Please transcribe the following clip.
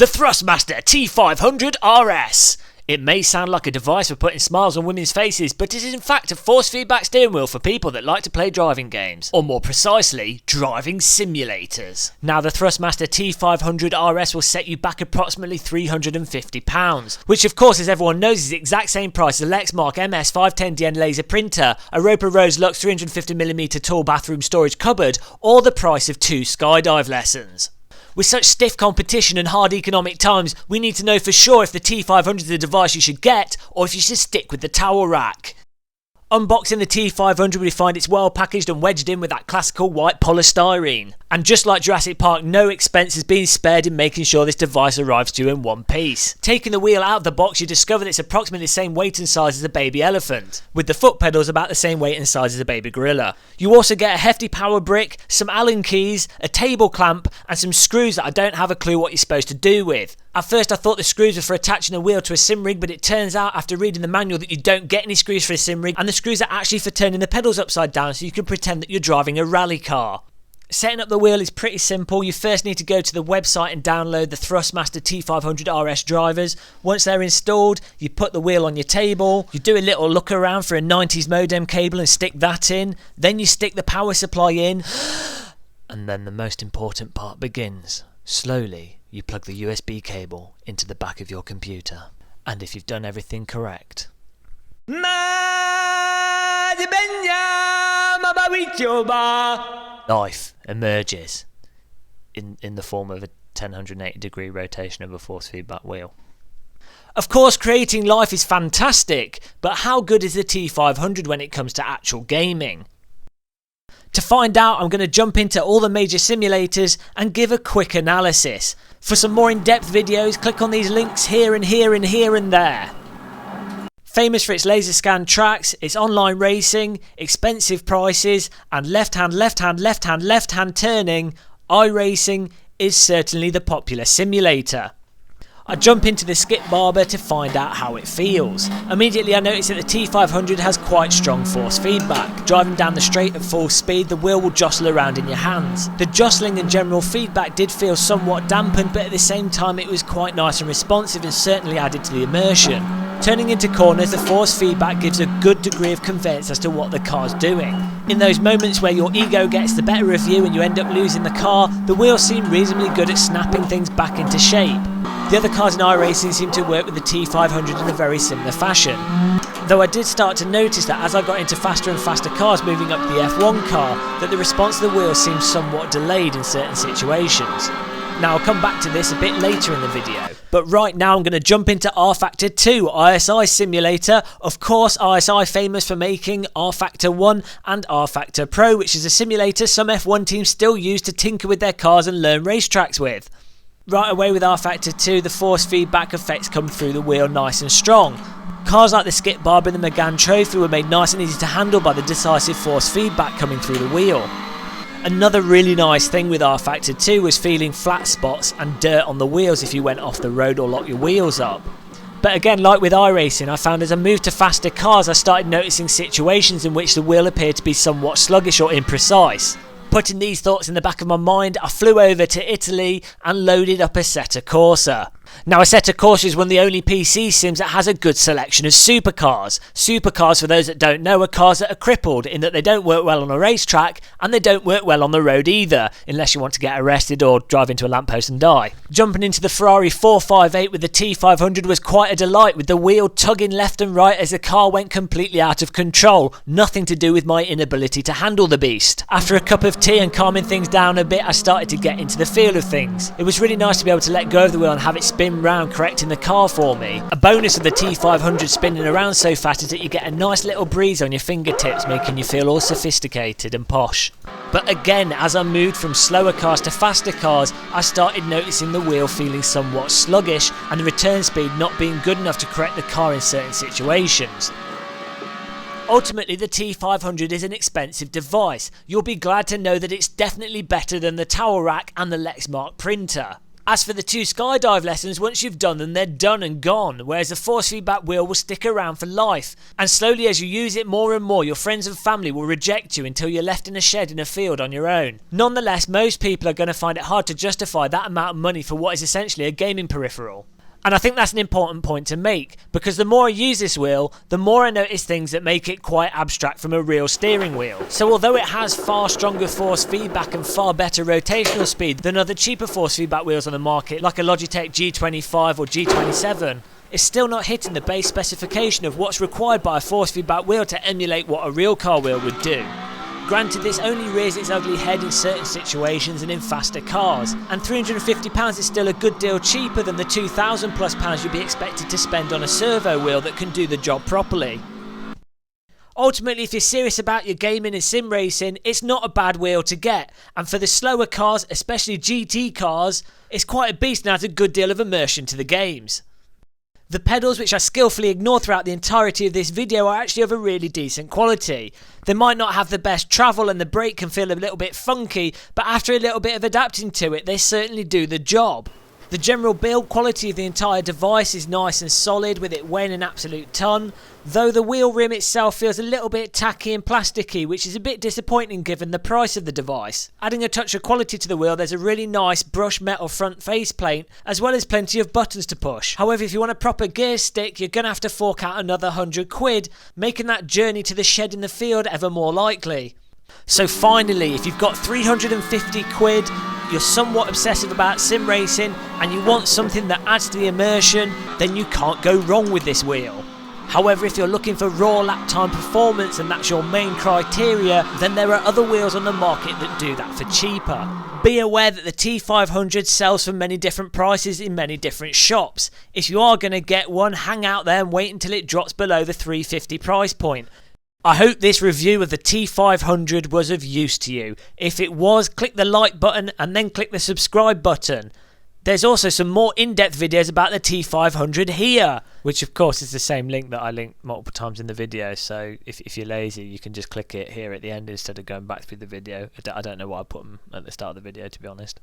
The Thrustmaster T500 RS. It may sound like a device for putting smiles on women's faces, but it is in fact a force feedback steering wheel for people that like to play driving games, or more precisely, driving simulators. Now the Thrustmaster T500 RS will set you back approximately £350, which of course, as everyone knows, is the exact same price as the Lexmark MS510DN laser printer, a Roper Rose Lux 350mm tall bathroom storage cupboard, or the price of 2 skydive lessons. With such stiff competition and hard economic times, we need to know for sure if the T500 is the device you should get, or if you should stick with the towel rack. Unboxing the T500, we find it's well packaged and wedged in with that classical white polystyrene. And just like Jurassic Park, no expense has been spared in making sure this device arrives to you in one piece. Taking the wheel out of the box, you discover that it's approximately the same weight and size as a baby elephant, with the foot pedals about the same weight and size as a baby gorilla. You also get a hefty power brick, some Allen keys, a table clamp, and some screws that I don't have a clue what you're supposed to do with. At first I thought the screws were for attaching a wheel to a sim rig, but it turns out after reading the manual that you don't get any screws for a sim rig, and the screws are actually for turning the pedals upside down so you can pretend that you're driving a rally car. Setting up the wheel is pretty simple. You first need to go to the website and download the Thrustmaster T500 RS drivers. Once they're installed, you put the wheel on your table, you do a little look around for a 90s modem cable and stick that in, then you stick the power supply in, and then the most important part begins. Slowly, you plug the USB cable into the back of your computer. And if you've done everything correct, life emerges in the form of a 1,080-degree rotation of a force feedback wheel. Of course, creating life is fantastic, but how good is the T500 when it comes to actual gaming? To find out, I'm going to jump into all the major simulators and give a quick analysis. For some more in-depth videos, click on these links here and here and here and there. Famous for its laser scan tracks, its online racing, expensive prices, and left-hand turning, iRacing is certainly the popular simulator. I jump into the skip barber to find out how it feels. Immediately I notice that the T500 has quite strong force feedback. Driving down the straight at full speed, the wheel will jostle around in your hands. The jostling and general feedback did feel somewhat dampened, but at the same time it was quite nice and responsive and certainly added to the immersion. Turning into corners, the force feedback gives a good degree of conveyance as to what the car's doing. In those moments where your ego gets the better of you and you end up losing the car, the wheels seem reasonably good at snapping things back into shape. The other cars in iRacing seem to work with the T500 in a very similar fashion. Though I did start to notice that as I got into faster and faster cars moving up the F1 car, that the response to the wheels seems somewhat delayed in certain situations. Now I'll come back to this a bit later in the video, but right now I'm going to jump into rFactor 2, ISI simulator. Of course, ISI famous for making rFactor 1 and rFactor Pro, which is a simulator some F1 teams still use to tinker with their cars and learn racetracks with. Right away with rFactor 2, the force feedback effects come through the wheel nice and strong. Cars like the Skip Barber and the Megane Trophy were made nice and easy to handle by the decisive force feedback coming through the wheel. Another really nice thing with rFactor 2 was feeling flat spots and dirt on the wheels if you went off the road or locked your wheels up. But again, like with iRacing, I found as I moved to faster cars I started noticing situations in which the wheel appeared to be somewhat sluggish or imprecise. Putting these thoughts in the back of my mind, I flew over to Italy and loaded up Assetto Corsa. Now Assetto Corsa is one of the only PC sims that has a good selection of supercars. Supercars, for those that don't know, are cars that are crippled in that they don't work well on a racetrack and they don't work well on the road either, unless you want to get arrested or drive into a lamppost and die. Jumping into the Ferrari 458 with the T500 was quite a delight, with the wheel tugging left and right as the car went completely out of control, nothing to do with my inability to handle the beast. After a cup of tea and calming things down a bit, I started to get into the feel of things. It was really nice to be able to let go of the wheel and have it spin round, correcting the car for me. A bonus of the T500 spinning around so fast is that you get a nice little breeze on your fingertips, making you feel all sophisticated and posh. But again, as I moved from slower cars to faster cars, I started noticing the wheel feeling somewhat sluggish and the return speed not being good enough to correct the car in certain situations. Ultimately, the T500 is an expensive device. You'll be glad to know that it's definitely better than the towel rack and the Lexmark printer. As for the 2 skydive lessons, once you've done them, they're done and gone, whereas the force feedback wheel will stick around for life. And slowly as you use it more and more, your friends and family will reject you until you're left in a shed in a field on your own. Nonetheless, most people are going to find it hard to justify that amount of money for what is essentially a gaming peripheral. And I think that's an important point to make, because the more I use this wheel, the more I notice things that make it quite abstract from a real steering wheel. So although it has far stronger force feedback and far better rotational speed than other cheaper force feedback wheels on the market, like a Logitech G25 or G27, it's still not hitting the base specification of what's required by a force feedback wheel to emulate what a real car wheel would do. Granted, this only rears its ugly head in certain situations and in faster cars, and £350 is still a good deal cheaper than the £2,000+ you'd be expected to spend on a servo wheel that can do the job properly. Ultimately, if you're serious about your gaming and sim racing, it's not a bad wheel to get, and for the slower cars, especially GT cars, it's quite a beast and adds a good deal of immersion to the games. The pedals, which I skillfully ignore throughout the entirety of this video, are actually of a really decent quality. They might not have the best travel and the brake can feel a little bit funky, but after a little bit of adapting to it, they certainly do the job. The general build quality of the entire device is nice and solid, with it weighing an absolute ton, though the wheel rim itself feels a little bit tacky and plasticky, which is a bit disappointing given the price of the device. Adding a touch of quality to the wheel, there's a really nice brushed metal front faceplate, as well as plenty of buttons to push. However, if you want a proper gear stick, you're going to have to fork out another £100, making that journey to the shed in the field ever more likely. So finally, if you've got £350, you're somewhat obsessive about sim racing, and you want something that adds to the immersion, then you can't go wrong with this wheel. However, if you're looking for raw lap time performance and that's your main criteria, then there are other wheels on the market that do that for cheaper. Be aware that the T500 sells for many different prices in many different shops. If you are going to get one, hang out there and wait until it drops below the £350 price point. I hope this review of the T500 was of use to you. If it was, click the like button and then click the subscribe button. There's also some more in-depth videos about the T500 here, which of course is the same link that I linked multiple times in the video, so if you're lazy you can just click it here at the end instead of going back through the video. I don't know why I put them at the start of the video, to be honest.